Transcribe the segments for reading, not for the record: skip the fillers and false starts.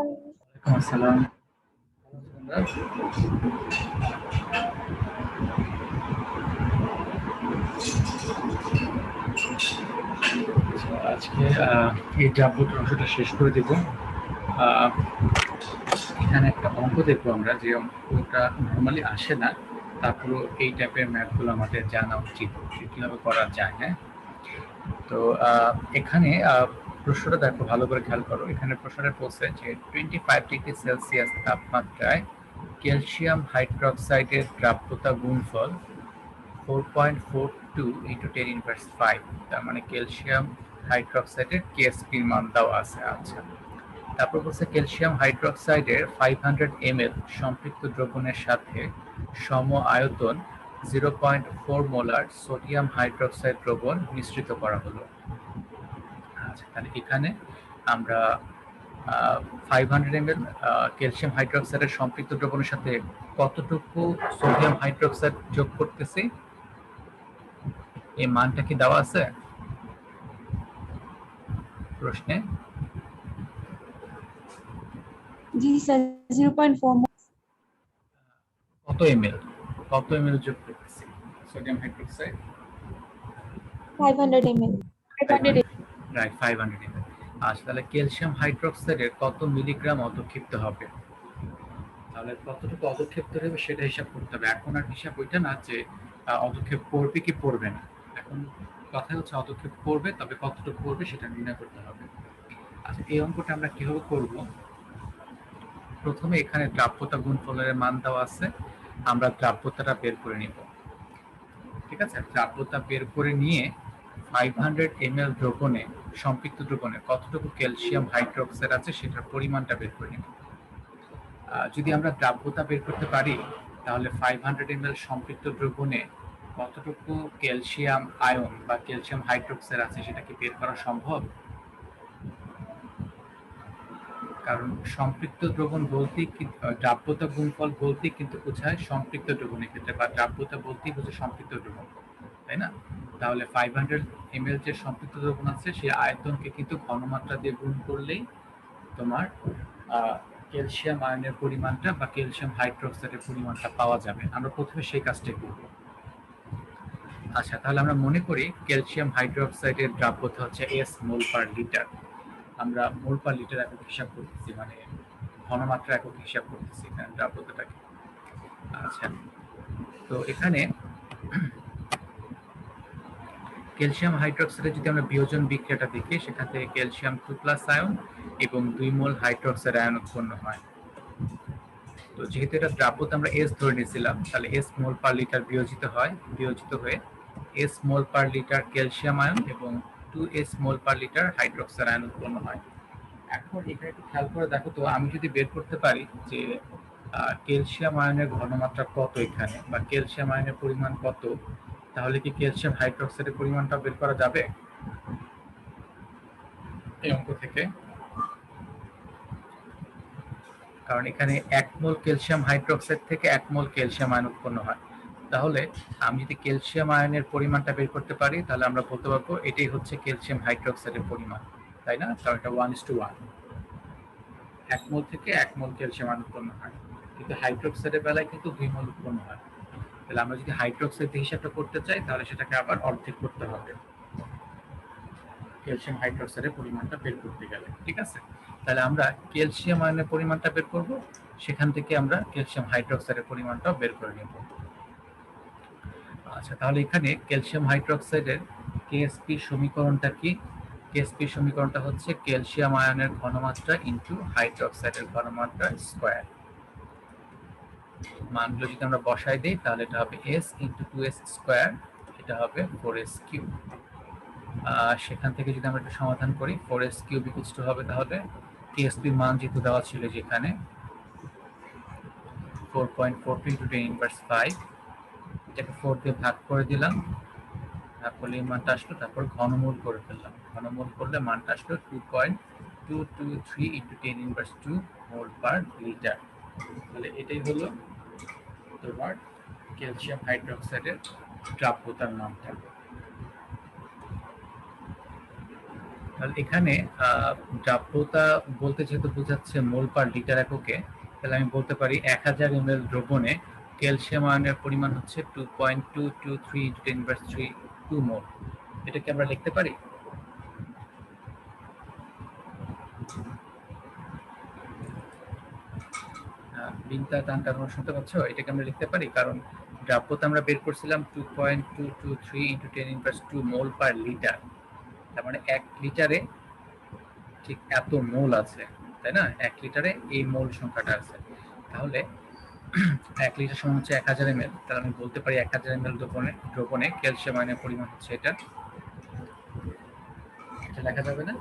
ওয়ালাইকুম আসসালাম। আজকে এই দ্রাব্যটার অংশটা শেষ করে দেব। এখানে একটা অঙ্ক দেখবো আমরা, যে অঙ্কটা নর্মালি আসে না, তারপরেও এই টাইপের ম্যাথগুলো আমাদের জানা উচিত কিভাবে করা যায়। হ্যাঁ, তো এখানে প্রশ্নটা দেখো, ভালো করে খেয়াল করো। এখানে প্রশ্নটা বলছে যে 25°C তাপমাত্রায় ক্যালসিয়াম হাইড্রোক্সাইডের দ্রাব্যতা গুণফল 4.42 × 10⁵। তার মানে ক্যালসিয়াম হাইড্রোক্সাইডের কেএসপির মান দেওয়া আছে। আচ্ছা, তারপর বলছে ক্যালসিয়াম হাইড্রোক্সাইডের 500 ml সম্পৃক্ত দ্রবণের সাথে সম আয়তন 0.4 মোলার সোডিয়াম হাইড্রোক্সাইড দ্রবণ মিশ্রিত করা হলো। আচ্ছা, তাহলে এখানে আমরা 500 ml ক্যালসিয়াম হাইড্রোক্সাইডের সম্পৃক্ত দ্রবণের সাথে কতটুকু সোডিয়াম হাইড্রোক্সাইড যোগ করতেছি, এই মানটা কি দেওয়া আছে প্রশ্নে? জি স্যার, 0.4 কত ml যোগ করতেছি sodium hydroxide? 500 ml। Right, 500 ml। আচ্ছা, তাহলে ক্যালসিয়াম হাইড্রোক্সাইডের কত মিলিগ্রাম অধক্ষিপ্ত হবে? তাহলে কতটুকু অধক্ষেপ হবে সেটা হিসাব করতে হবে। এখন আর হিসাব ওইটা না যে অধক্ষেপ পড়বে কি পড়বে না, এখন কথা হচ্ছে অধক্ষেপ পড়বে, তবে কতটুকু পড়বে সেটা নির্ণয় করতে হবে। আচ্ছা, এই অঙ্কটা আমরা কিভাবে করব? প্রথমে এখানে দ্রাব্যতা গুণফলের মান দেওয়া আছে, আমরা দ্রাব্যতাটা বের করে নিব। ঠিক আছে, দ্রাব্যতা বের করে নিয়ে 500 ml দ্রবণে, সম্পৃক্ত দ্রবণে কতটুকু ক্যালসিয়াম হাইড্রোক্সাইড আছে সেটার পরিমাণটা বের করে নিব। যদি আমরা দ্রাব্যতা বের করতে পারি, তাহলে 500 ml সম্পৃক্ত দ্রবণে কতটুকু ক্যালসিয়াম আয়ন বা ক্যালসিয়াম হাইড্রোক্সাইড আছে সেটা কি বের করা সম্ভব? কারণ সম্পৃক্ত দ্রবণ বলতেই দ্রাব্যতা গুণফল বলতেই কিন্তু বোঝায় সম্পৃক্ত দ্রবণের ক্ষেত্রে, বা দ্রাব্যতা বলতেই বোঝায় সম্পৃক্ত দ্রবণ, তাই না? তাহলে 500 ml যে সম্পৃক্ত দ্রবণ আছে সেই আয়তনকে কিন্তু ঘনমাত্রা দিয়ে গুণ করলেই তোমার ক্যালসিয়াম আয়নের পরিমাণটা বা ক্যালসিয়াম হাইড্রোক্সাইডের পরিমাণটা পাওয়া যাবে। আমরা প্রথমে সেই কাজটাই করব। আচ্ছা, তাহলে আমরা মনে করি ক্যালসিয়াম হাইড্রোক্সাইডের দ্রাব্যতা হচ্ছে S মোল পার লিটার। আমরা মোল পার লিটার একক হিসাব করতেছি, মানে ঘনমাত্রা একক হিসাব করতেছি এখানে দ্রাব্যতাটাকে। আচ্ছা, তো এখানে ক্যালসিয়াম হাইড্রোক্সাইডের যদি আমরা বিয়োজন বিক্রিয়াটা দেখি, সেখান থেকে ক্যালসিয়াম 2+ আয়ন এবং 2 মোল হাইড্রোক্সাইড আয়ন উৎপন্ন হয়। তো যেহেতু এটা দ্রাব্যতা আমরা S ধরে নিয়েছিলাম, তাহলে S মোল পার লিটার বিয়োজিত হয়ে S মোল পার লিটার ক্যালসিয়াম আয়ন এবং 2S মোল পার লিটার হাইড্রোক্সাইড আয়ন উৎপন্ন হয়। এখন এখানে একটু খেয়াল করে দেখো তো, আমি যদি বের করতে পারি যে ক্যালসিয়াম আয়নের ঘনমাত্রা কত এখানে, বা ক্যালসিয়াম আয়নের পরিমাণ কত, তাহলে কি ক্যালসিয়াম হাইড্রোক্সাইডের পরিমাণটা বের করা যাবে এই অঙ্ক থেকে? কারণ এখানে 1 মোল ক্যালসিয়াম হাইড্রোক্সাইড থেকে 1 মোল ক্যালসিয়াম আয়ন উৎপন্ন হয়। তাহলে আমি যদি ক্যালসিয়াম আয়নের পরিমাণটা বের করতে পারি, তাহলে আমরা বলতে পারবো এটাই হচ্ছে ক্যালসিয়াম হাইড্রোক্সাইডের পরিমাণ, তাই না? কারণ এটা 1:1, 1 মোল থেকে 1 মোল ক্যালসিয়াম আয়ন উৎপন্ন হয়। কিন্তু হাইড্রোক্সাইডের বেলায় কিন্তু 2 মোল উৎপন্ন হয়। তাহলে আমরা যদি হাইড্রোক্সাইডের হিসাবটা করতে চাই, তাহলে সেটাকে আবার অর্ধেক করতে হবে ক্যালসিয়াম হাইড্রোক্সাইডের পরিমাণটা বের করতে গেলে। ঠিক আছে, তাহলে আমরা ক্যালসিয়াম আয়নের পরিমাণটা বের করব, সেখান থেকে আমরা ক্যালসিয়াম হাইড্রোক্সাইডের পরিমাণটাও বের করে নেব। আচ্ছা, তাহলে এখানে ক্যালসিয়াম হাইড্রোক্সাইডের কেএসপি সমীকরণটা কি? কেএসপি সমীকরণটা হচ্ছে ক্যালসিয়াম আয়নের ঘনমাত্রা ইনটু হাইড্রোক্সাইডের ঘনমাত্রা স্কয়ার। মানগুলো যদি আমরা বসাই দেই, তাহলে এটা হবে S × 2S স্কয়ার, এটা হবে 4S কিউব। সেখান থেকে যদি আমরা একটু সমাধান করি, 4S কিউব ইকুয়ালস টু হবে, তাহলে কেএসপি মান যেহেতু দেওয়া ছিল যেখানে 4.42 × 10⁵, এটাকে 4 দিয়ে ভাগ করে দিলাম, ভাগ করলে এই মানটা আসলো, তারপর ঘনমূল করে ফেললাম। ঘনমূল করলে মানটা আসলো 2.223 × 10⁻² মোল পার লিটার। তাহলে এটাই হলো তোমার ক্যালসিয়াম হাইড্রোক্সাইডের দ্রাব্যতার মানটা। তাহলে এখানে দ্রাব্যতা বলতে যেহেতু বোঝাচ্ছে মোল পার লিটার এককে, তাহলে আমি বলতে পারি 1000 ml দ্রবণে ক্যালসিয়াম আয়নের পরিমাণ হচ্ছে 2.223 × 10⁻³ 2 মোল। এটা কি আমরা লিখতে পারি? বিনতা টানটা তোমরা শুনতে পাচ্ছ? এটাকে আমরা লিখতে পারি, কারণ দ্রাব্যতা আমরা বের করছিলাম 2.223 × 10⁻² মোল পার লিটার। তার মানে 1 লিটারে ঠিক এত মোল আছে, তাই না? 1 লিটারে এই মোল সংখ্যাটা আছে। তাহলে 1 লিটার সমান হচ্ছে 1000 ml। তাহলে আমি বলতে পারি 1000 ml দ্রবণে ক্যালসিয়াম আয়নের পরিমাণ হচ্ছে এটা। এটা লেখা যাবে না?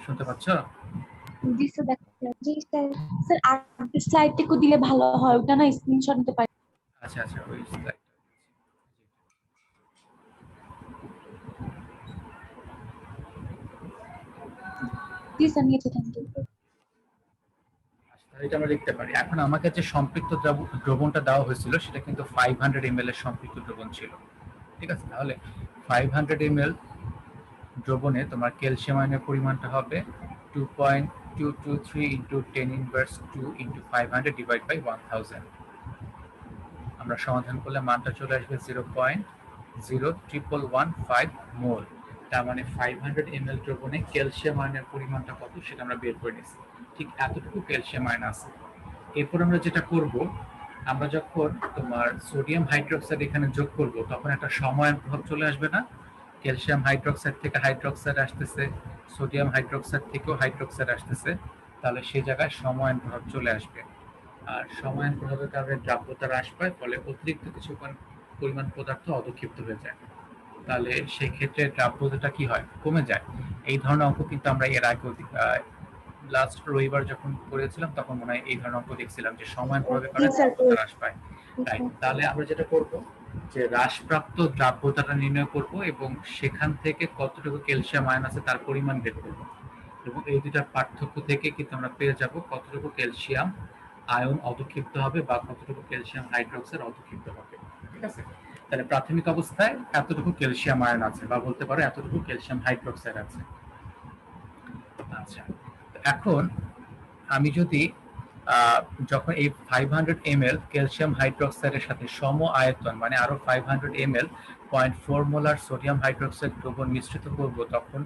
শুনতে পাচ্ছ? জি স্যার, জি স্যার। স্যার আর স্লাইডটুকু দিলে ভালো হয়, ওটা না স্ক্রিনশট নিতে পারি। আচ্ছা আচ্ছা, ওই স্লাইড। জি স্যার, নিয়েছি, থ্যাংক ইউ। এটা আমরা লিখতে পারি। এখন আমাকে যে সম্পৃক্ত দ্রবণটা দেওয়া হয়েছিল সেটা কিন্তু 500 ml এর সম্পৃক্ত দ্রবণ ছিল, ঠিক আছে? তাহলে 500 ml দ্রবণে তোমার ক্যালসিয়াম আয়নের পরিমাণটা হবে 2.223 × 10⁻² × 500 ডিভাইড বাই 1000। আমরা সমাধান করলে মানটা চলে আসবে 0.01115 মোল। তার মানে 500 ml দ্রবণে ক্যালসিয়াম আয়নের পরিমাণটা কত সেটা আমরা বের করে নিয়েছি। ঠিক এতটুকু ক্যালসিয়াম আয়ন আছে। এরপর আমরা যেটা করব, আমরা যখন তোমার সোডিয়াম হাইড্রোক্সাইড এখানে যোগ করব তখন একটা সময়ায়ন প্রভাব চলে আসবে না? ক্যালসিয়াম হাইড্রোক্সাইড থেকে হাইড্রোক্সাইড আসতেছে, সোডিয়াম হাইড্রোক্সাইড থেকেও হাইড্রোক্সাইড আসতেছে, তাহলে সেই জায়গায় সময়ায়ন প্রভাব চলে আসবে। আর সময়ায়ন প্রভাবের কারণে দ্রাব্যতা হ্রাস পায়, ফলে অতিরিক্ত কিছু পরিমাণ পদার্থ অধক্ষিপ্ত হয়ে যায়। তাহলে সেই ক্ষেত্রে দ্রাব্যতাটা কি হয়? কমে যায়। এই ধরনের অঙ্ক কিন্তু আমরা এর আগে লাস্ট রবিবার যখন করেছিলাম তখন মনে হয় এই ধরনের অঙ্ক দেখছিলাম যে সময়ায়ন প্রভাবের কারণে দ্রাব্যতা হ্রাস পায়। রাইট। তাহলে আমরা যেটা করব যে হ্রাসপ্রাপ্ত দ্রাব্যতাটা নির্ণয় করব এবং সেখান থেকে কতটুকু ক্যালসিয়াম আয়ন আছে তার পরিমাণ বের করব, এবং এই দুটার পার্থক্য থেকে কিন্তু আমরা পেয়ে যাব কতটুকু ক্যালসিয়াম আয়ন অধক্ষিপ্ত হবে বা কতটুকু ক্যালসিয়াম হাইড্রোক্সাইড অধক্ষিপ্ত হবে, ঠিক আছে? তাহলে প্রাথমিক অবস্থায় এতটুকু ক্যালসিয়াম আয়ন আছে, বা বলতে পারো এতটুকু ক্যালসিয়াম হাইড্রোক্সাইড আছে। আচ্ছা, এখন আমি যদি যখন এই 500 ml ক্যালসিয়াম হাইড্রোক্সাইডের সাথে সম আয়তন মানে আরো 500 ml 0.4 মোলার সোডিয়াম হাইড্রোক্সাইড দ্রবণ মিশ্রিত করব, তখন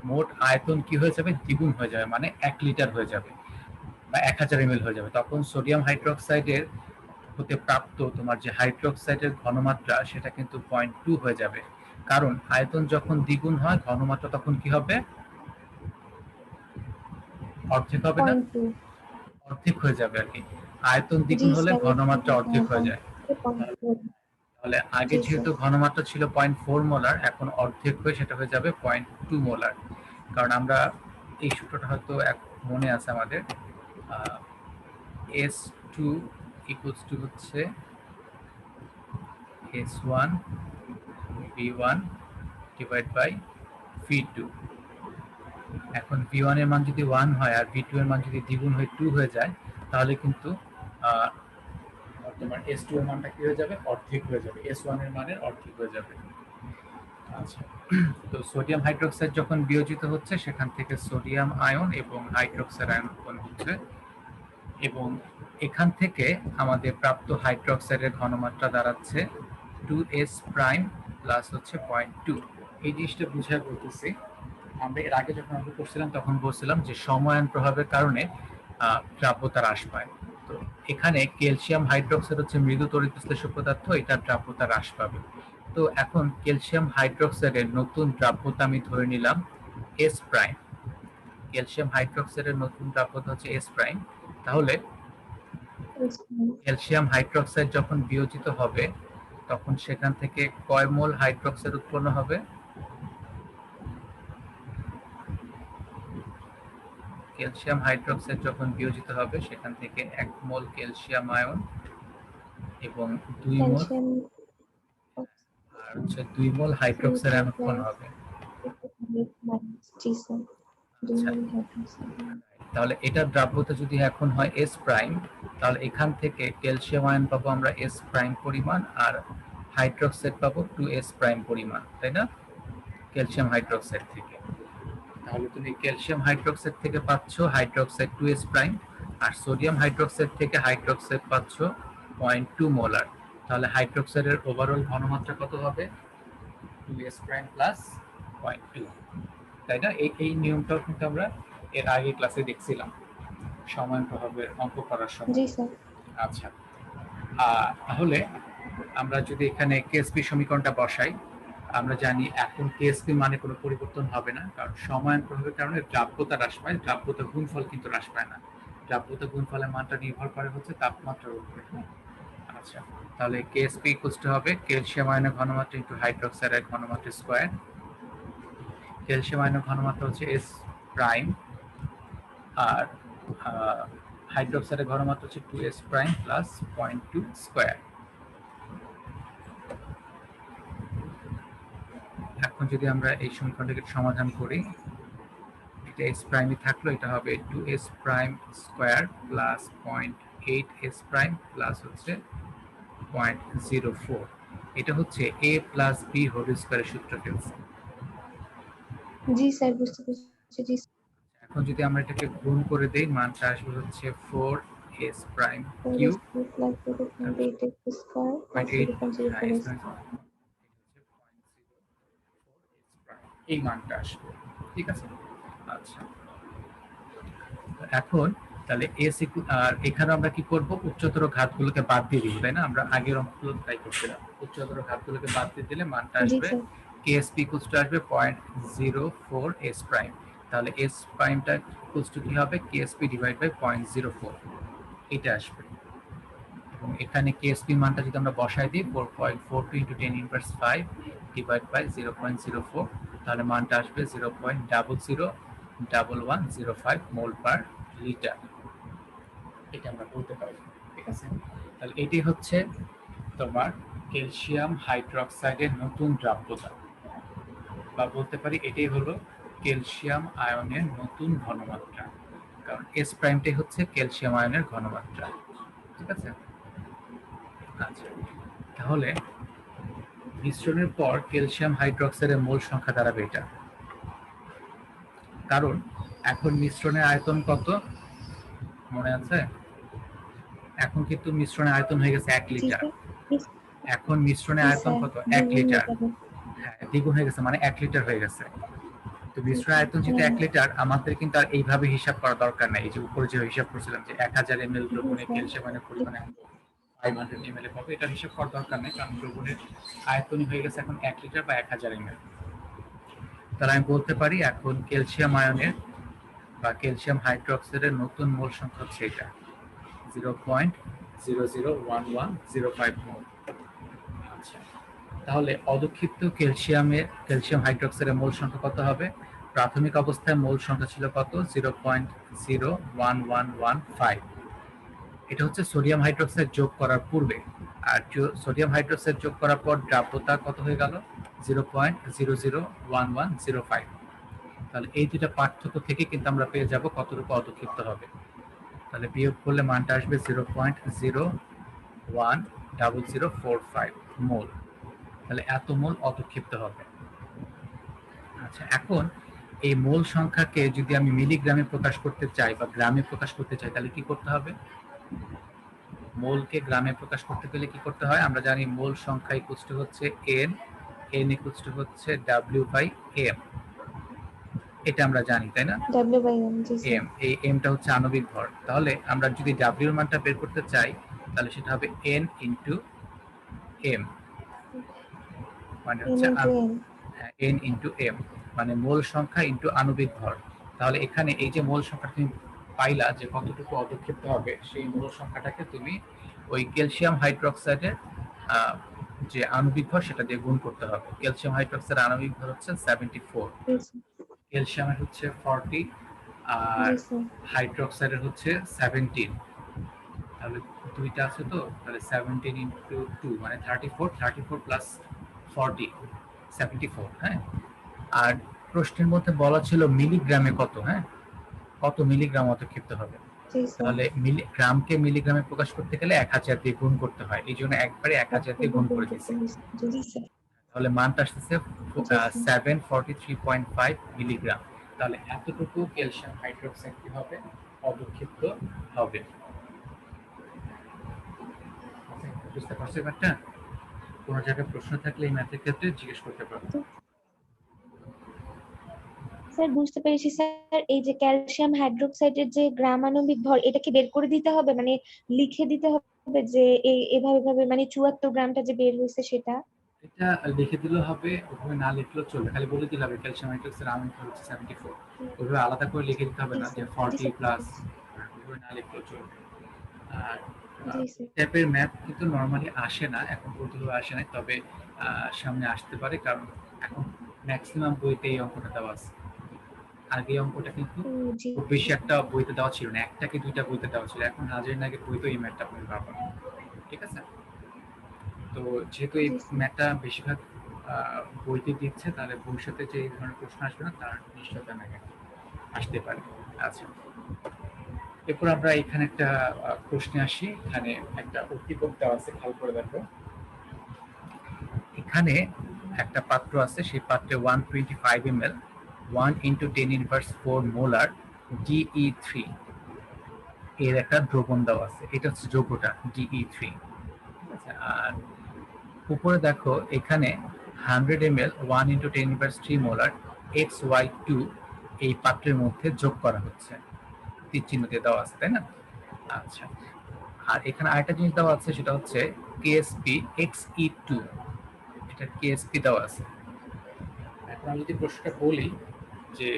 মোট আয়তন কি হয়ে যাবে? দ্বিগুণ হয়ে যাবে, মানে 1 লিটার হয়ে যাবে বা 1000 ml হয়ে যাবে। তখন সোডিয়াম হাইড্রোক্সাইডের হতে প্রাপ্ত তোমার যে হাইড্রোক্সাইডের ঘনমাত্রা সেটা কিন্তু 0.2 হয়ে যাবে, কারণ আয়তন যখন দ্বিগুণ হয় ঘনমাত্রা তখন কি হবে? অর্ধেক হবে না? অর্ধেক হয়ে যাবে আর কি। আয়তন দ্বিগুণ হলে ঘনমাত্রা অর্ধেক হয়ে যায়। তাহলে আগে যেহেতু ঘনমাত্রা ছিল 0.4 মোলার, এখন অর্ধেক হয়ে সেটা হয়ে যাবে 0.2 মোলার। কারণ আমরা এই সূত্রটা হয়তো মনে আছে আমাদের, S2 ইকুয়ালস টু হচ্ছে S1 V1 divide by V2। এখন V1 এর মান যদি 1 হয় আর V2 এর মান যদি দ্বিগুণ হয়ে 2 হয়ে যায়, তাহলে কিন্তু তোমার S2 এর মানটা কি হয়ে যাবে? অর্ধেক হয়ে যাবে, S1 এর মানের অর্ধেক হয়ে যাবে। আচ্ছা, তো সোডিয়াম হাইড্রোক্সাইড যখন বিয়োজিত হচ্ছে সেখান থেকে সোডিয়াম আয়ন এবং হাইড্রোক্সাইড আয়ন উৎপন্ন হচ্ছে, এবং এখান থেকে আমাদের প্রাপ্ত হাইড্রোক্সাইডের ঘনমাত্রা দাঁড়াচ্ছে 2s প্রাইম প্লাস হচ্ছে 0.2। এই জিনিসটা বুঝায় বলতেছি, আমরা এর আগে যখন অঙ্ক করছিলাম তখন বলছিলাম যে সময়ায়ন প্রভাবের কারণে দ্রাব্যতা হ্রাস পায়। তো এখানে ক্যালসিয়াম হাইড্রোক্সাইড হচ্ছে মৃদু তড়িৎ বিশ্লেষ্য পদার্থ, এটা দ্রাব্যতা হ্রাস পাবে। তো এখন ক্যালসিয়াম হাইড্রোক্সাইডের নতুন দ্রাব্যতা আমি ধরে নিলাম S প্রাইম। ক্যালসিয়াম হাইড্রোক্সাইডের নতুন দ্রাব্যতা হচ্ছে S প্রাইম। তাহলে ক্যালসিয়াম হাইড্রোক্সাইড যখন বিয়োজিত হবে তখন সেখান থেকে কয় মোল হাইড্রোক্সাইড উৎপন্ন হবে? ক্যালসিয়াম হাইড্রোক্সাইড যখন বিয়োজিত হবে সেখান থেকে 1 মোল ক্যালসিয়াম আয়ন এবং 2 মোল আর হচ্ছে 2 মোল হাইড্রোক্সাইড আয়ন উৎপন্ন হবে। তাহলে এটা দ্রাব্যতা যদি এখন হয় S প্রাইম, তাহলে এখান থেকে ক্যালসিয়াম আয়ন পাবো আমরা S প্রাইম পরিমাণ আর হাইড্রোক্সাইড পাবো 2s প্রাইম পরিমাণ, তাই না? ক্যালসিয়াম হাইড্রোক্সাইড থেকে। তাহলে তুমি ক্যালসিয়াম হাইড্রোক্সাইড থেকে পাচ্ছ হাইড্রোক্সাইড 2s প্রাইম, আর সোডিয়াম হাইড্রোক্সাইড থেকে হাইড্রোক্সাইড পাচ্ছ 0.2 মোলার। তাহলে হাইড্রোক্সাইডের ওভারঅল ঘনমাত্রা কত হবে? 2s প্রাইম প্লাস 0.2, তাই না? এই নিয়মটাও কিন্তু আমরা এর আগে ক্লাসে দেখছিলাম সমান প্রভাবের অঙ্ক করার সময়। জি স্যার। আচ্ছা, তাহলে আমরা যদি এখানে কেএসপি সমীকরণটা বসাই, আমরা জানি এখন কেএসপি মানে কোনো পরিবর্তন হবে না, কারণ সমান প্রভাবের কারণে দ্রাব্যতা হ্রাস পায়, দ্রাব্যতা গুণফল কিন্তু হ্রাস পায় না। দ্রাব্যতা গুণফলের মানটা নির্ভর করে হচ্ছে তাপমাত্রার উপরে। আচ্ছা, তাহলে কেএসপি ইকুয়ালস টু হবে ক্যালসিয়াম আয়নের ঘনমাত্রা ইনটু হাইড্রোক্সাইডের ঘনমাত্রা স্কয়ার। ক্যালসিয়াম আয়নের ঘনমাত্রা হচ্ছে এস প্রাইম, আর হাইড্রোক্সাইডের ঘনমাত্রা হচ্ছে 2s প্রাইম প্লাস 0.2 স্কয়ার। এখন যদি আমরা এই সমীকরণটাকে সমাধান করি, এটা s প্রাইমই থাকলো, এটা হবে 2s prime square plus 0.8s prime plus হচ্ছে 0.04। এটা হচ্ছে a প্লাস b হোল স্কয়ারের সূত্র ফেলছে। জি স্যার, বুঝতে পেরেছি। জি এখন যদি আমরা এটাকে গুণ করে দেই, মানটা আসবে হচ্ছে 4s prime cube plus 0.8x square plus 0.04। এই মানটা আসবে, ঠিক আছে? আচ্ছা, এখন তাহলে এস আর এখানে আমরা কি করব? উচ্চতর ঘাতগুলোকে বাদ দিয়ে দিব, তাই না? আমরা আগের অঙ্কগুলো তাই করছিলাম, উচ্চতর ঘাতগুলোকে বাদ দিয়ে দিলে মানটা আসবে কেএসপি ইকুয়ালস টু আসবে 0.04 এস প্রাইম। তাহলে এস প্রাইমটা ইকুয়ালস টু কি হবে? কেএসপি ডিভাইড বাই 0.04, এটা আসবে। এবং এখানে কেএসপি মানটা যদি আমরা বসাই দিই 4.42 ইনটু 10 ইনভার্স 5 ডিভাইড বাই 0.04, তাহলে মানটা আসবে 0.001105 মোল পার লিটার। এটা আমরা বলতে পারি, ঠিক আছে? তাহলে এটি হচ্ছে তোমার ক্যালসিয়াম হাইড্রোক্সাইডের নতুন দ্রাব্যতা, বা বলতে পারি এটাই হলো ক্যালসিয়াম আয়নের নতুন ঘনমাত্রা, কারণ এস প্রাইমটাই হচ্ছে ক্যালসিয়াম আয়নের ঘনমাত্রা, ঠিক আছে? আচ্ছা, তাহলে মিশ্রণের পর ক্যালসিয়াম হাইড্রোক্সাইডের মোল সংখ্যা দাঁড়াবে এটা, কারণ এখন মিশ্রণের আয়তন কত মনে আছে? এখন কিন্তু মিশ্রণের আয়তন হয়ে গেছে 1 লিটার। এখন মিশ্রণের আয়তন কত? 1 লিটার। হ্যাঁ, দ্বিগুণ হয়ে গেছে, মানে 1 লিটার হয়ে গেছে। তো মিশ্রণের আয়তন যেটা 1 লিটার, আমাদের কিন্তু আর এইভাবে হিসাব করা দরকার নাই। এই যে উপরে যে হিসাব করছিলাম যে 1000 ml দ্রবণে ক্যালসিয়ামের পরিমাণ 500 ml হবে, এটা হিসাব করার দরকার নেই, কারণ দ্রবণের আয়তনই হয়ে গেছে এখন 1 লিটার বা 1000 ml। তাহলে আমি বলতে পারি এখন ক্যালসিয়াম আয়নের বা ক্যালসিয়াম হাইড্রোক্সাইডের নতুন মোল সংখ্যা হচ্ছে এটা 0.001105 মোল। আচ্ছা, তাহলে অদক্ষিপ্ত ক্যালসিয়াম হাইড্রোক্সাইডের মোল সংখ্যা কত হবে? প্রাথমিক অবস্থায় মোল সংখ্যা ছিল কত? 0.01115। এটা হচ্ছে সোডিয়াম হাইড্রোক্সাইড যোগ করার পূর্বে, আর সোডিয়াম হাইড্রোক্সাইড যোগ করার পর দ্রাব্যতা কত হয়ে গেল? 0.001105। তাহলে এই দুইটা পার্থক্য থেকে কিন্তু আমরা পেয়ে যাব কতটুকু অদক্ষিপ্ত হবে। তাহলে বিয়োগ করলে মানটা আসবে 0.010045 মোল। তাহলে এত মোল অদক্ষিপ্ত হবে। আচ্ছা, এখন এই মোল সংখ্যাকে যদি আমি মিলিগ্রামে প্রকাশ করতে চাই বা গ্রামে প্রকাশ করতে চাই, তাহলে কি করতে হবে? মোলকে গ্রামে প্রকাশ করতে গেলে কি করতে হয়? আমরা জানি মোল সংখ্যা ইকুয়ালস টু হচ্ছে n, n ইকুয়ালস টু হচ্ছে w বাই m। এটা আমরা জানি, তাই না? w by m। জি স্যার। m, এই mটা হচ্ছে আণবিক ভর। তাহলে আমরা যদি w এর মানটা বের করতে চাই, তাহলে সেটা হবে n ইনটু m, মানে হচ্ছে n ইনটু m, মানে মোল সংখ্যা ইনটু আণবিক ভর। তাহলে এখানে এই যে মোল সংখ্যা তুমি পাইলা যে কতটুকু অদক্ষিপ্ত হবে, সেই মোল সংখ্যাটাকে তুমি ওই ক্যালসিয়াম হাইড্রোক্সাইডের যে আণবিক ভর সেটা দিয়ে গুণ করতে হবে। ক্যালসিয়াম হাইড্রোক্সাইডের আণবিক ভর হচ্ছে 74, ক্যালসিয়ামের হচ্ছে 40, আর হাইড্রোক্সাইডের হচ্ছে 17। তাহলে দুইটা আছে, তো তাহলে 17 ইনটু 2 মানে 34 প্লাস 40 74। হ্যাঁ, আর প্রশ্নের মধ্যে বলা ছিল মিলিগ্রামে কত, হ্যাঁ, কত মিলিগ্রাম অদক্ষিপ্ত হবে। তাহলে গ্রামকে মিলিগ্রামে প্রকাশ করতে গেলে 1000 দিয়ে গুণ করতে হয়, এই জন্য একবারে 1000 দিয়ে গুণ করে দিচ্ছি। তাহলে মানটা আসছে 743.5 মিলিগ্রাম। তাহলে এতটুকু ক্যালসিয়াম হাইড্রোক্সাইড কি হবে, অবক্ষিপ্ত হবে। বুঝতে পারছো ব্যাপারটা? কোনো জায়গায় প্রশ্ন থাকলে এই ম্যাথের ক্ষেত্রে জিজ্ঞেস করতে পারো। স্যার বুঝতে পেরেছি স্যার। এই যে ক্যালসিয়াম হাইড্রোক্সাইডের যে গ্রামাণবিক ভর, এটা কি বের করে দিতে হবে, মানে লিখে দিতে হবে যে এভাবে ভাবে মানে 74 গ্রামটা যে বের হয়েছে সেটা? এটা লিখে দিলেও হবে, ওভাবে না লিখলেও চলবে, খালি বলে দিলে হবে ক্যালসিয়াম হাইড্রোক্সাইড আমিষ হচ্ছে 74। ওইভাবে আলাদা করে লিখে দিতে হবে জি না যে স্যার, জি 40 স্যার, প্লাস, ওইভাবে না লিখলেও চলবে। আর জি স্যার। টাইপের ম্যাথ কিন্তু নর্মালি আসে না, এখন পর্যন্ত আসে না, তবে সামনে আসতে পারে, কারণ এখন ম্যাক্সিমাম বইতে এই অঙ্কটা দেওয়া আছে। আগে এই অঙ্কটা কিন্তু ও জি খুব বেশি স্যার। একটা বইতে দেওয়া ছিল না, একটা কি দুইটা বইতে দেওয়া ছিল, এখন হাজার নাকি বইতে এই ম্যাথটা আপনি পাবেন। ঠিক আছে? তো যেহেতু এই জি স্যার। ম্যাথটা বেশিরভাগ বইতে দিচ্ছে, তাহলে ভবিষ্যতে যে এই ধরনের প্রশ্ন আসবে না তার নিশ্চয়তা নাকি আসতে পারে। আচ্ছা, এরপর আমরা এখানে একটা প্রশ্নে আসি। এখানে একটা উদ্দীপক দেওয়া আছে, খেয়াল করে দেখো। এখানে একটা পাত্র আছে, সেই পাত্রে 125 ml 1 × 10⁻⁴ মোলার DE3 এর একটা দ্রবণ দেওয়া আছে। এটা হচ্ছে যৌগটা DE3। আর উপরে দেখো এখানে 100 ml 1 × 10⁻³ মোলার XY2 এই পাত্রের মধ্যে যোগ করা হচ্ছে, তীর চিহ্ন দিয়ে দেওয়া আছে, তাই না? আচ্ছা, আর এখানে আরেকটা জিনিস দেওয়া আছে, সেটা হচ্ছে KSP XE2, এটা KSP দেওয়া আছে। এখন আমি যদি প্রশ্নটা বলি যে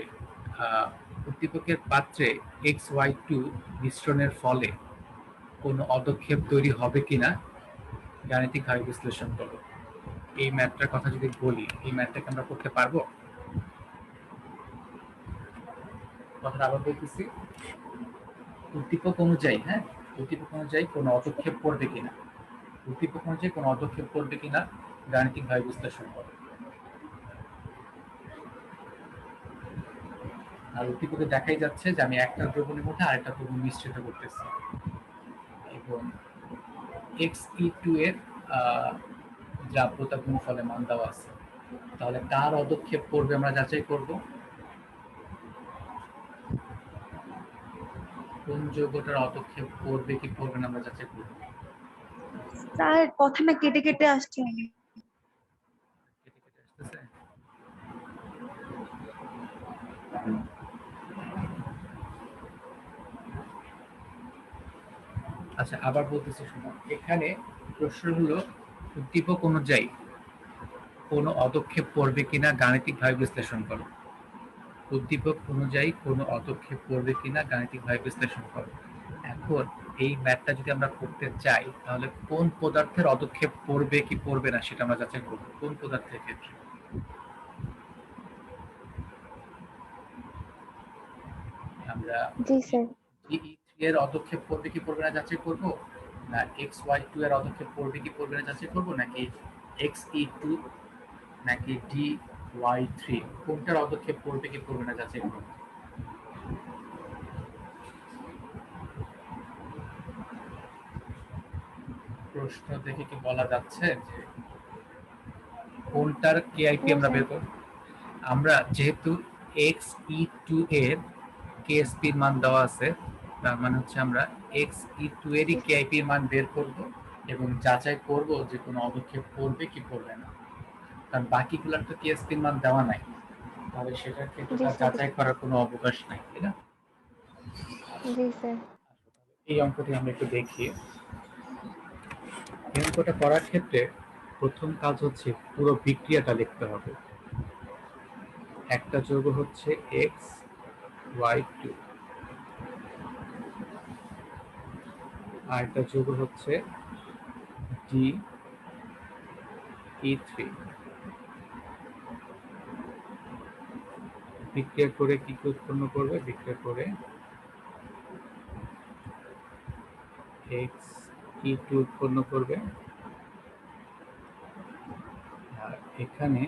উদ্দীপকের পাত্রে XY2 মিশ্রণের ফলে কোনো অদক্ষেপ তৈরি হবে কিনা গাণিতিকভাবে বিশ্লেষণ করো। এই ম্যাথটার কথা যদি বলি, এই ম্যাথটাকে আমরা করতে পারবো? কথাটা আবার বলতেছি, উদ্দীপক অনুযায়ী, হ্যাঁ, উদ্দীপক অনুযায়ী কোনো অদক্ষেপ পড়বে কিনা, উদ্দীপক অনুযায়ী কোনো অদক্ষেপ পড়বে কিনা গাণিতিকভাবে বিশ্লেষণ করো। আর উদ্দীপকে দেখাই যাচ্ছে যে আমি একটা দ্রবণের মধ্যে আরেকটা দ্রবণ মিশ্রিত করতেছি, এবং XE2 এর দ্রাব্যতা গুণফলে মান দেওয়া আছে। তাহলে কার অদক্ষেপ পড়বে আমরা যাচাই করব, কোন যৌগটার অদক্ষেপ পড়বে কি পড়বে না আমরা যাচাই করব। স্যার কথা না কেটে কেটে আসছে। কেটে কেটে আসতেছে। আচ্ছা, আবার বলতেছি শোনো। এখানে প্রশ্ন হলো উদ্দীপক অনুযায়ী কোনো অদক্ষেপ পড়বে কিনা গাণিতিকভাবে বিশ্লেষণ করো। উদ্দীপক অনুযায়ী কোনো অদক্ষেপ পড়বে কিনা গাণিতিকভাবে বিশ্লেষণ করো। এখন এই ম্যাথটা যদি আমরা করতে চাই, তাহলে কোন পদার্থের অদক্ষেপ পড়বে কি পড়বে না সেটা আমরা যাচাই করব। কোন পদার্থের ক্ষেত্রে আমরা জি স্যার। DE3 এর অদক্ষেপ পড়বে কি পড়বে না যাচাই করব, না XY2 এর অদক্ষেপ পড়বে কি পড়বে না যাচাই করব, নাকি XE2, নাকি DY3, কোনটার অদক্ষেপ পড়বে কি পড়বে না যাচাই করব। প্রশ্ন দেখে কি বলা যাচ্ছে যে কোনটার কেআইপি হ্যাঁ আমরা স্যার। বের করব? আমরা যেহেতু XE2 এর কেএসপি এর মান দেওয়া আছে, তার মানে হচ্ছে আমরা XE2 এরই কেআইপি এর মান বের করব এবং যাচাই করব যে কোনো অদক্ষেপ পড়বে কি পড়বে না। কারণ বাকিগুলোর তো কেএসপি এর মান দেওয়া নাই, তাহলে সেটার ক্ষেত্রে জি তার স্যার। যাচাই করার কোনো অবকাশ নাই, তাই না? জি স্যার। এই অঙ্কটি আমরা একটু দেখি। এই অঙ্কটা করার ক্ষেত্রে প্রথম কাজ হচ্ছে পুরো বিক্রিয়াটা লিখতে হবে। একটা যৌগ হচ্ছে XY2, আর একটা যৌগ হচ্ছে DE3। বিক্রিয়া করে কি উৎপন্ন করবে? বিক্রিয়া করে XE2 উৎপন্ন করবে, আর এখানে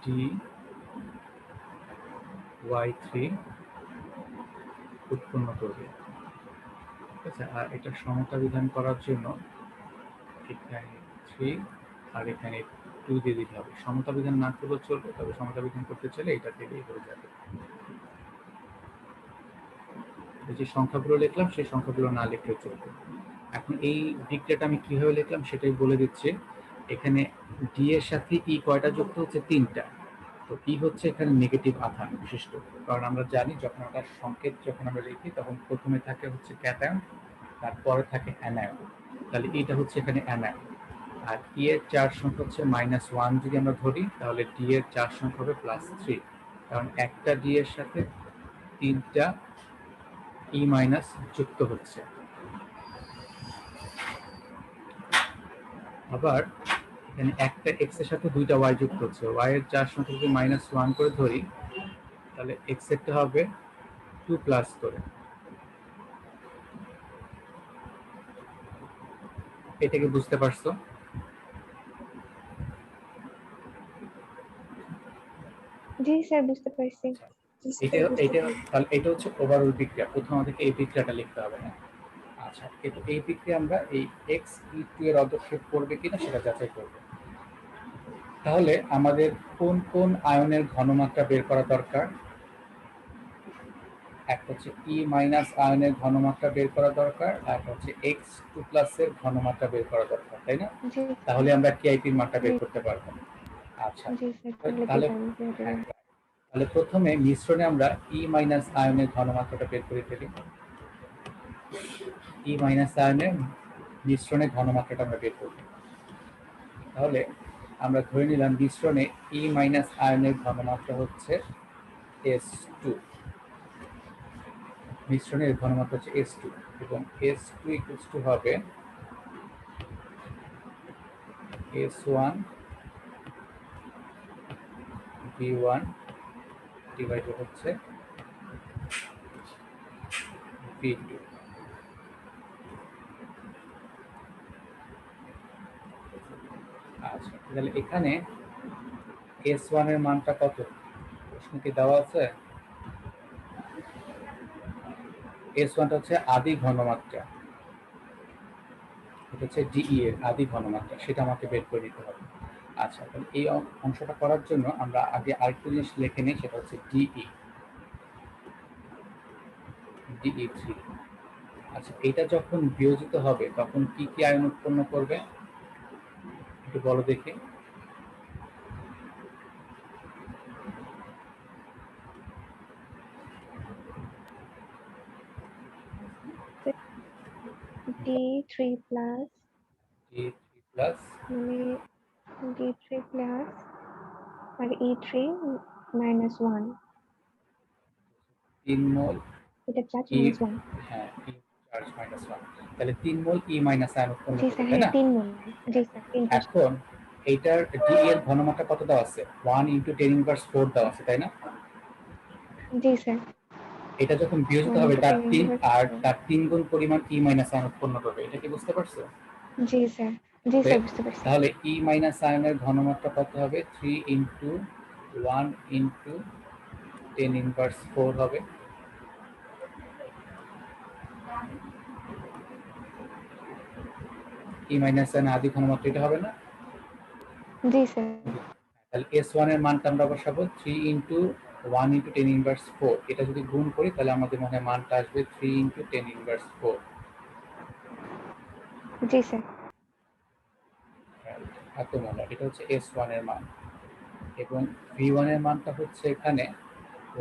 DY3 উৎপন্ন করবে। ঠিক আছে, আর এটা সমতা বিধান করার জন্য এখানে 3 আর এখানে 2 দিয়ে দিতে হবে। সমতা বিধান না করলেও চলবে, তবে সমতা বিধান করতে চাইলে এটা দিলেই হয়ে যাবে। এই যে সংখ্যাগুলো লিখলাম সেই সংখ্যাগুলো না লিখলেও চলবে। এখন এই বিক্রিয়াটা আমি কিভাবে লিখলাম সেটাই বলে দিচ্ছি। এখানে ডি এর সাথে ই কয়টা যুক্ত হচ্ছে? 3টা। তো ই হচ্ছে এখানে নেগেটিভ আধান বিশিষ্ট, কারণ আমরা জানি যখন একটা সংকেত যখন আমরা লিখি তখন প্রথমে থাকে হচ্ছে ক্যাটায়ন, তারপরে থাকে অ্যানায়ন। তাহলে এটা হচ্ছে এখানে অ্যানায়ন। আর ই এর চার্জ সংখ্যা হচ্ছে -1 যদি আমরা ধরি, তাহলে ডি এর চার্জ সংখ্যা হবে +3, কারণ একটা ডি এর সাথে 3টা ই মাইনাস যুক্ত হচ্ছে। আবার এখানে একটা এক্স এর সাথে 2টা ওয়াই যুক্ত হচ্ছে। ওয়াই এর চার্জ সংখ্যা যদি -1 করে ধরি, তাহলে এক্স এরটা হবে 2 প্লাস করে। এটাকে বুঝতে পারছো? জি স্যার, বুঝতে পারছি। জি এটা স্যার, বুঝতে এটা পারছি। তাহলে এটা হচ্ছে ওভারঅল বিক্রিয়া। প্রথম আমাদেরকে এই বিক্রিয়াটা লিখতে হবে না। আচ্ছা, এই বিক্রিয়া আমরা এই এক্স ই2 এর অদক্ষেপ করবে কিনা সেটা যাচাই করব। তাহলে আমাদের কোন কোন আয়নের ঘনমাত্রা বের করা দরকার? একটা হচ্ছে ই মাইনাস আয়নের ঘনমাত্রা বের করা দরকার, আর হচ্ছে এক্স টু প্লাস এর ঘনমাত্রা বের করা দরকার, তাই না? জি তাহলে স্যার। আমরা কেআইপির মানটা জি বের করতে পারবো। আচ্ছা, জি স্যার, তাহলে তাহলে পেতাম পেতে হ্যাঁ, পারি। তাহলে প্রথমে মিশ্রণে আমরা ই মাইনাস আয়নের ঘনমাত্রাটা বের করে ফেলি। ই মাইনাস আয়নের মিশ্রণে ঘনমাত্রাটা আমরা বের করব। তাহলে আমরা ধরে নিলাম মিশ্রণে ই মাইনাস আয়নের ঘনমাত্রা হচ্ছে S2। মিশ্রণের ঘনমাত্রা হচ্ছে S2 এবং S2 ইকুয়ালস টু হবে S1 V1 ডিভাইডেড হচ্ছে V2। আচ্ছা, তাহলে এখানে S1 এর মানটা কত? প্রশ্ন কি দেওয়া আছে? S1টা হচ্ছে আদি ঘনমাত্রা, এটা হচ্ছে ডিই এর আদি ঘনমাত্রা, সেটা আমাকে বের করে নিতে হবে। আচ্ছা, তাহলে এই অংশটা করার জন্য আমরা আগে আরেকটা জিনিস লিখে নিই, সেটা হচ্ছে ডিই3। আচ্ছা, এটা যখন বিয়োজিত হবে তখন কি কি আয়ন উৎপন্ন করবে একটু বলো দেখি। D3 প্লাস, ডি3 প্লাস মানে D3 প্লাস আর E3 -1, 3 মোল এটা চার্জ ই, -1। হ্যাঁ, ই চার্জ -1, তাহলে 3 মোল ই মাইনাস আয়ন উৎপন্ন জি করবে, স্যার, তাই হ্যাঁ না? 3 মোল। জি স্যার, 3%। এখন এইটার ডি এর ঘনমাত্রা কত দেওয়া আছে? 1 × 10⁻⁴ দেওয়া আছে, তাই না? জি স্যার। এটা যখন বিয়োজিত 1 হবে × তার 3 আর 10⁻⁴। তার 3 গুণ পরিমাণ ই মাইনাস আয়ন উৎপন্ন করবে। এটা কি বুঝতে পারছো? জি স্যার। জি স্যার, বুঝতে পারছি। তাহলে ই মাইনাস আয়নের ঘনমাত্রা কত হবে? 3 × 1 × 10⁻⁴ হবে। ই মাইনাস আয়ন আদি ঘনমাত্রা এটা হবে না? জি স্যার। তাহলে S1 এর মানটা আমরা বসাবো 3 × 1 × 10⁻⁴। এটা যদি গুণ করি তাহলে আমাদের মনে হয় মানটা আসবে 3 × 10⁻⁴। জি স্যার। এত মোলার, এটা হচ্ছে S1 এর মান। এবং V1 এর মানটা হচ্ছে এখানে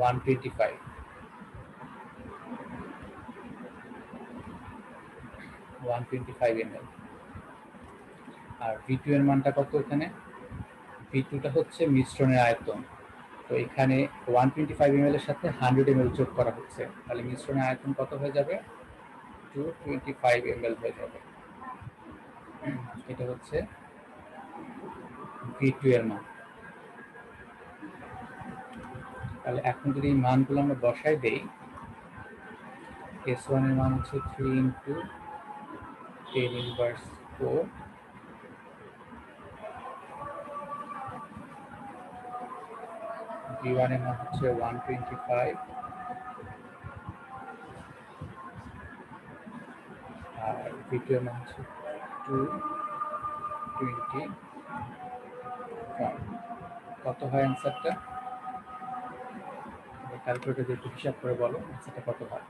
125 ml। আর V2 এর মানটা কত এখানে? V2টা হচ্ছে মিশ্রণের আয়তন। তো এখানে 125 ml এর সাথে 100 ml যোগ করা হচ্ছে, তাহলে মিশ্রণের আয়তন কত হয়ে যাবে? 225 ml হয়ে যাবে। এটা হচ্ছে V2 এর মান। তাহলে এখন যদি এই মানগুলো আমরা বসাই দেই, S1 এর মান হচ্ছে 3 × 10⁻⁴, V1 এর মান হচ্ছে 125, আর V2 এর মান হচ্ছে 220 কত হয় অ্যান্সারটা? ক্যালকুলেটর দিয়ে একটু হিসাব করে বলো অ্যান্সারটা কত হয়।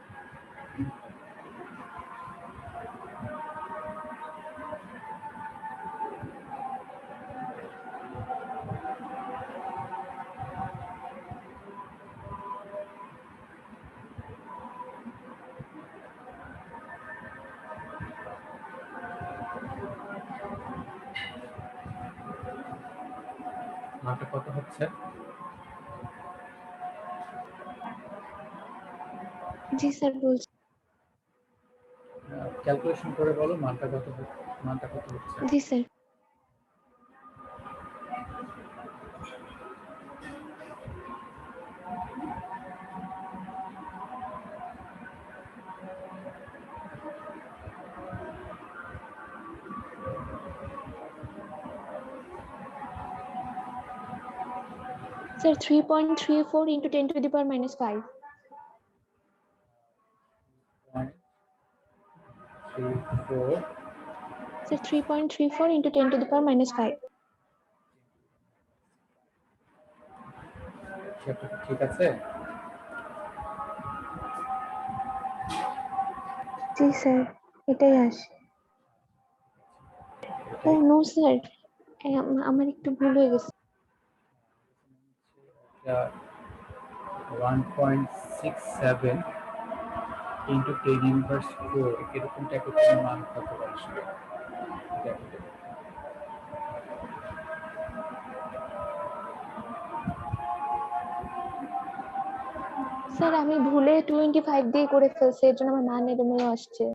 মানটা কত হচ্ছে? জি স্যার বলছি। ক্যালকুলেশন করে বলো মানটা কত হচ্ছে। জি sir. Sir 3.34 into 10 to the power minus 5. 0.34 sir 3.34 into 10 to the power minus 5. সেটা ঠিক আছে? জি স্যার, এটাই আসে। ও নো স্যার, আমার একটু ভুল হয়ে গেছে। 1.67 into 10 inverse 4 এরকম টাইপের কোনো মান কত আসবে দেখো। স্যার আমি ভুলে 25 দিয়ে করে ফেলছি, এর জন্য আমার মান এলোমেলো আসছে।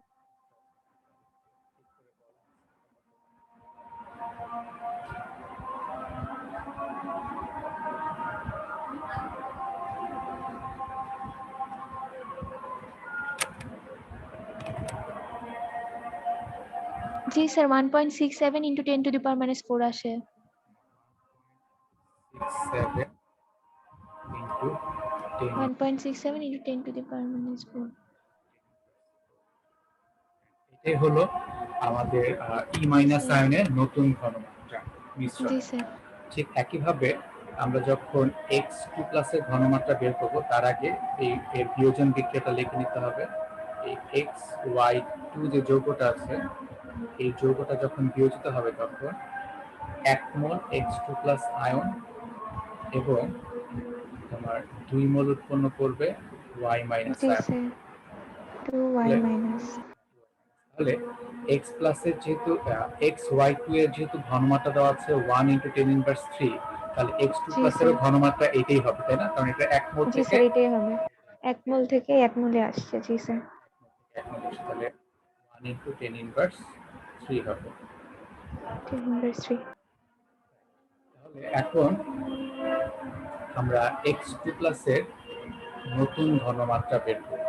জি sir 1.67 into 10 to the power minus 4 আসে। 67 into 10 1.67 into 10 to the power minus 4। এটাই হলো আমাদের ই মাইনাস আয়নের নতুন ঘনমাত্রা মিশ্রণ। জি স্যার। ঠিক একইভাবে আমরা যখন x2 প্লাসের ঘনমাত্রা বের করব তার আগে এর বিয়োজন বিক্রিয়াটা লিখে নিতে হবে। এই xy2 যে যৌগটা আছে এই যৌগটা যখন বিয়োজিত হবে তখন 1 মোল x2 প্লাস আয়ন এবং তোমার 2 মোল উৎপন্ন করবে y মাইনাস জি আয়ন। Sir 2y minus. তাহলে x প্লাসের যেহেতু xy2 এর যেহেতু ঘনমাত্রা দেওয়া আছে 1 × 10 ইনভার্স 3, তাহলে x2 জি প্লাসের স্যার। ঘনমাত্রা এটাই হবে তাই না? কারণ এটা 1 মোল জি থেকে স্যার এটাই হবে, 1 মোল থেকে 1 মোলে আসছে। জি স্যার। 1 মোল আসে, তাহলে 1 × 10 ইনভার্স 3 হবে। 10 ইনভার্স 3। তাহলে এখন আমরা x2 প্লাসের নতুন ঘনমাত্রা বের করব।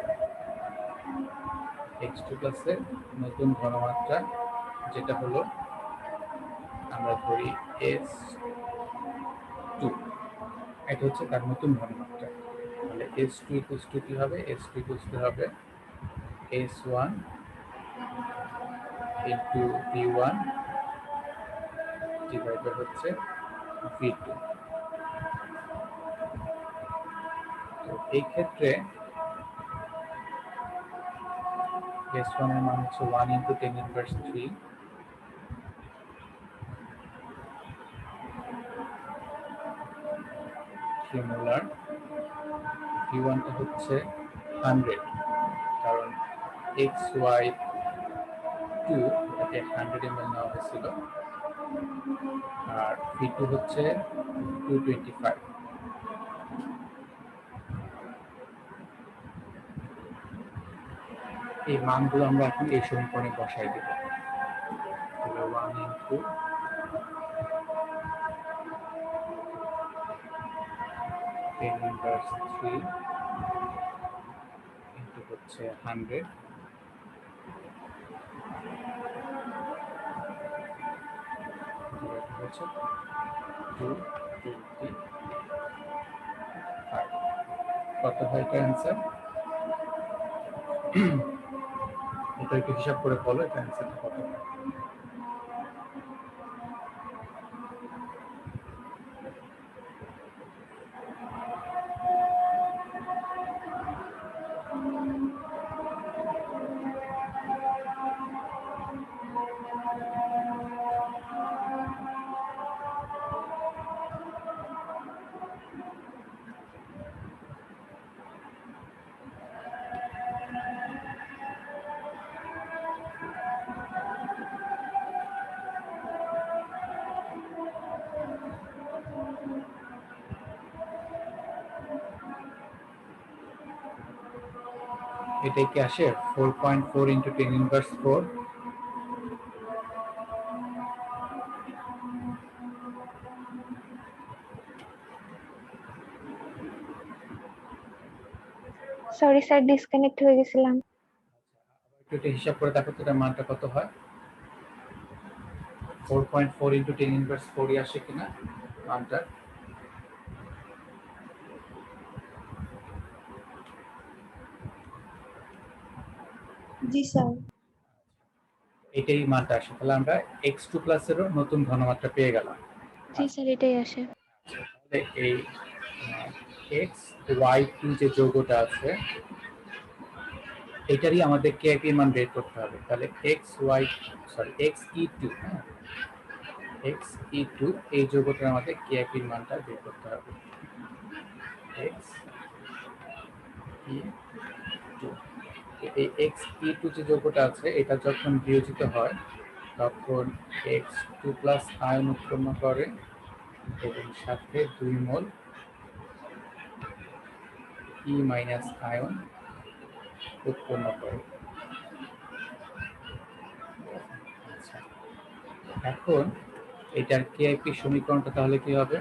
x2 প্লাসের নতুন ঘনমাত্রা যেটা হলো আমরা ধরি s2, এটা হচ্ছে তার নতুন ঘনমাত্রা। তাহলে s2 ইকুয়ালস টু কি হবে? s2 ইকুয়ালস টু হবে s1 ইনটু v1 ডিভাইডেড হচ্ছে v2। তো এই ক্ষেত্রে s1 এর মান হচ্ছে 1 × 10 ইনভার্স 3 মোলার। v1 টা হচ্ছে 100, কারণ xy2 এটাকে 100 ml নেওয়া হয়েছিল, আর v2 হচ্ছে 225। এই মানগুলো আমরা এখন এই সমীকরণে বসাই দেব। তাহলে 1 × 10 ইনভার্স 3 ইনটু হচ্ছে 100 ডিভাইডেড হচ্ছে 225। কত হয় এটা অ্যান্সার? এটা একটু হিসাব করে বলো এটা অ্যান্সারটা কত হয়। এটাই কি আসে 4.4 into 10 inverse 4। Sorry sir, disconnect হয়ে গেছিলাম। একটু এটা হিসাব করে দেখো তো, এটা মানটা কত হয়। 4.4 ইন্টু 10 ইনভার্স 4 আসে কিনা মানটা। জি স্যার। এটাই মানটা আসে, তাহলে আমরা x2 প্লাসেরও নতুন ঘনমাত্রা পেয়ে গেলাম। জি স্যার, এটাই আসে। তাহলে এই xy2 যে যৌগটা আছে এটারই আমাদের KIP এর মান বের করতে হবে। তাহলে xe2, হ্যাঁ, xe2 এই যৌগটার আমাদের KIP এর মানটা বের করতে হবে। xe2, এই xe2 যে যৌগটা আছে এটা যখন বিয়োজিত হয় তখন x2 প্লাস আয়ন উৎপন্ন করে এবং সাথে 2 মোল E মাইনাস আয়ন উৎপন্ন করে। আচ্ছা, এখন এটার কেআইপি সমীকরণটা তাহলে কি হবে?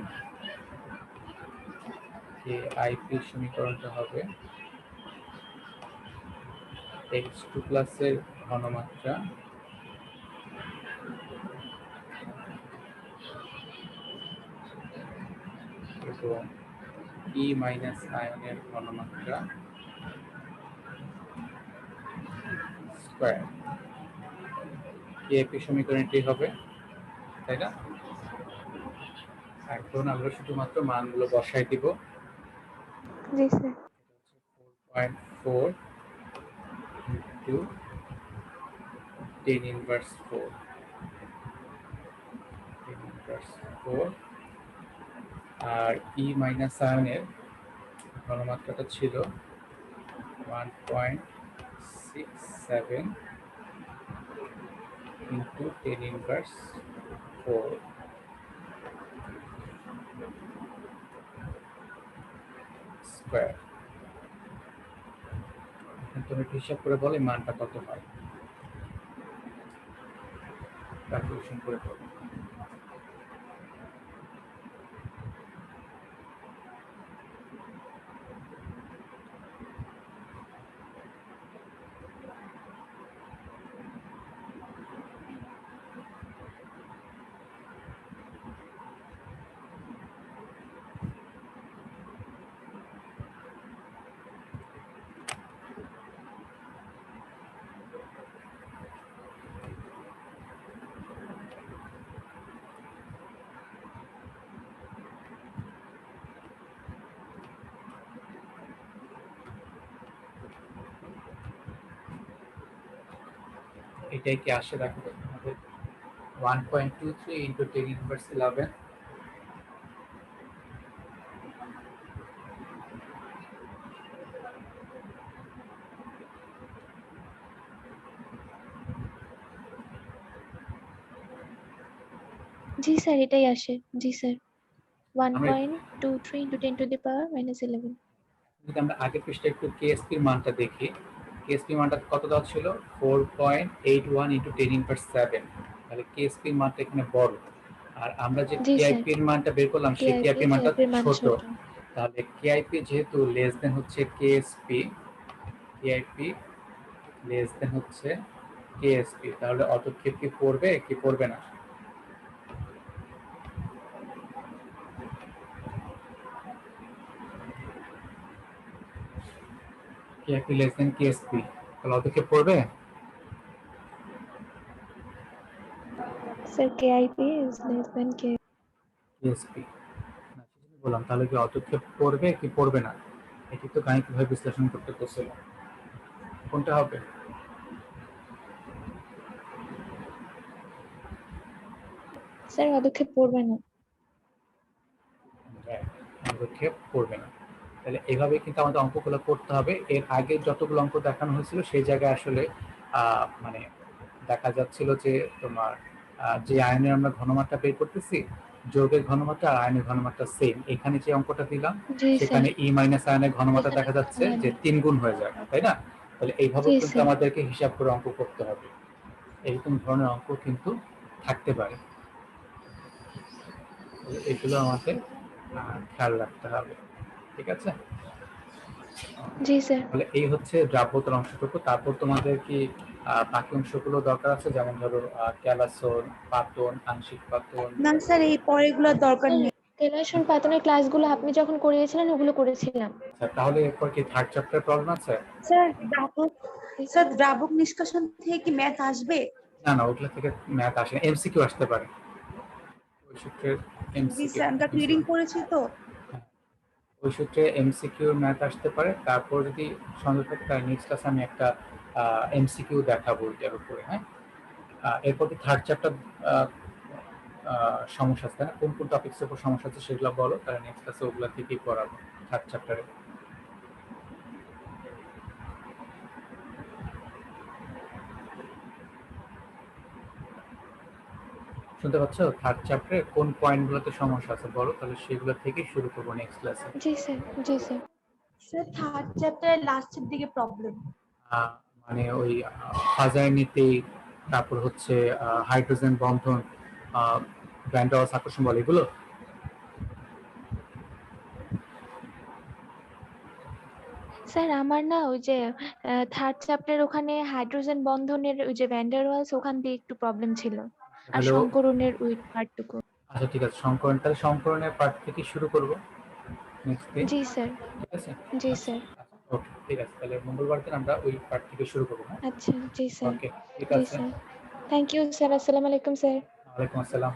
কেআইপি সমীকরণটা হবে x2 প্লাসের ঘনমাত্রা এবং E মাইনাস আয়নের ঘনমাত্রা স্কয়ার। কেআইপি সমীকরণটি হবে, তাই না? এখন আমরা শুধুমাত্র মানগুলো বসাই দিব। জি স্যার। 4.4 ইন্টু 10 ইনভার্স 4, 10 ইনভার্স 4, আর ই মাইনাস আয়নের ঘনমাত্রাটা ছিল 1.67 ইন্টু 10 ইনভার্স 4 স্কয়ার। এখন তুমি হিসাব করে বলো এই মানটা কত হয়, ক্যালকুলেশন করে বলো। এটাই কি আসে দেখো তো আমাদের 1.23 ইন্টু 10 ইনভার্স 11। জি স্যার, এটাই আসে। জি স্যার, আমরা 1.23 into 10 to the power minus 11। যদি আমরা আগের পৃষ্ঠায় একটু কেএসপি এর মানটা দেখি, কেএসপি মানটা কত দেওয়া ছিল? 4.81 ইন্টু 10 ইনভার্স 7। তাহলে কেএসপি এর মানটা এখানে বড়, আর আমরা যে জি স্যার, কেআইপি এর মানটা বের করলাম সেই কেআইপি এর মানটা কেআইপির মান ছোট। ছোট। তাহলে কেআইপি যেহেতু লেস দেন হচ্ছে কেএসপি, কেআইপি লেস দেন হচ্ছে কেএসপি, তাহলে অতক্ষেপ কি পড়বে কি পড়বে না? কেআইপি লেস দেন কেএসপি, তাহলে অতক্ষেপ পড়বে? Sir, KIP is less than K. KSP না, সেজন্য বললাম তাহলে কি অতক্ষেপ পড়বে কি পড়বে না? এটি তো গাণিতিকভাবে বিশ্লেষণ করতে বলছিল, কোনটা হবে? স্যার, পদক্ষেপ পড়বে না। পদক্ষেপ পড়বে না। তাহলে এইভাবে কিন্তু আমাদের অঙ্কগুলো করতে হবে। এর আগে যতগুলো অঙ্ক দেখানো হয়েছিল সেই জায়গায় আসলে মানে দেখা যাচ্ছিল যে তোমার যে আয়নের আমরা ঘনমাত্রা বের করতেছি, যৌগের ঘনমাত্রা আর আয়নের ঘনমাত্রা সেম। এখানে যে অঙ্কটা দিলাম জি স্যার। সেখানে ই মাইনাস আয়নের ঘনমাত্রা এখানে দেখা যাচ্ছে হয় যে না। 3 গুণ হয়ে যায়, তাই না? তাহলে এইভাবে জি কিন্তু স্যার। আমাদেরকে হিসাব করে অঙ্ক করতে হবে। এরকম ধরনের অঙ্ক কিন্তু থাকতে পারে। এগুলো আমাদের খেয়াল রাখতে হবে। ঠিক আছে? জি স্যার। তাহলে এই হচ্ছে দ্রাব্যতার অংশটুকু। তারপর তোমাদের কি বাকি অংশগুলো দরকার আছে? যেমন ধরো ক্যালাসন, পাতন, আংশিক পাতন। না স্যার, এই পরেরগুলোর দরকার স্যার নেই। কেলাসন পাতনের ক্লাসগুলো আপনি যখন করিয়েছিলেন ওগুলো করেছিলাম। আচ্ছা, তাহলে এরপর কি থার্ড চ্যাপ্টার প্রবলেম আছে? স্যার দ্রাবক নিষ্কাশন থেকে কি ম্যাথ আসবে? না না, ওগুলো থেকে ম্যাথ আসে না, এমসিকিউ আসতে পারে। ওই সূত্রের জি এমসিকিউ। স্যার, আমরা রিডিং করেছি তো। ওই সূত্রে এমসিকিউ ম্যাথ আসতে পারে। তারপর যদি সন্দেহ থাকে তাহলে নেক্সট ক্লাসে আমি একটা এমসিকিউ দেখাবো এটার উপরে। হ্যাঁ, এরপর কি থার্ড চ্যাপ্টার সমস্যা আছে না? কোন কোন টপিকস উপর সমস্যা আছে সেগুলো বলো, তাহলে নেক্সট ক্লাসে ওগুলো থেকেই পড়াবো থার্ড চ্যাপ্টারে। শুনতে পাচ্ছ? থার্ড চ্যাপ্টারে কোন পয়েন্টগুলোতে সমস্যা আছে বলো, তাহলে সেগুলো থেকেই শুরু করবো নেক্সট ক্লাসে। জি স্যার। জি স্যার। স্যার থার্ড চ্যাপ্টারের লাস্টের দিকে প্রবলেম। মানে ওই ফাজার নীতি, তারপর হচ্ছে হাইড্রোজেন বন্ধন, ভ্যান ডার ওয়ালস আকর্ষণ বল, এগুলো। স্যার আমার না ওই যে থার্ড চ্যাপ্টার ওখানে হাইড্রোজেন বন্ধনের ওই যে ভ্যান ডার ওয়ালস ওখান দিয়ে একটু প্রবলেম ছিল, আর হ্যালো। সংকরণের ওই পার্টটুকু। আচ্ছা ঠিক আছে, সংকরণ, তাহলে সংকরণের পার্ট থেকে শুরু করবো নেক্সট দিন। জি স্যার। ঠিক আছে? জি আচ্ছা স্যার। ওকে, ঠিক আছে, তাহলে মঙ্গলবার দিন আমরা ওই পার্ট থেকে শুরু করবো। হ্যাঁ, আচ্ছা। জি স্যার। ওকে, ঠিক জি আছে। স্যার। Thank you sir. আসসালামু আলাইকুম স্যার। ওয়ালাইকুম আসসালাম।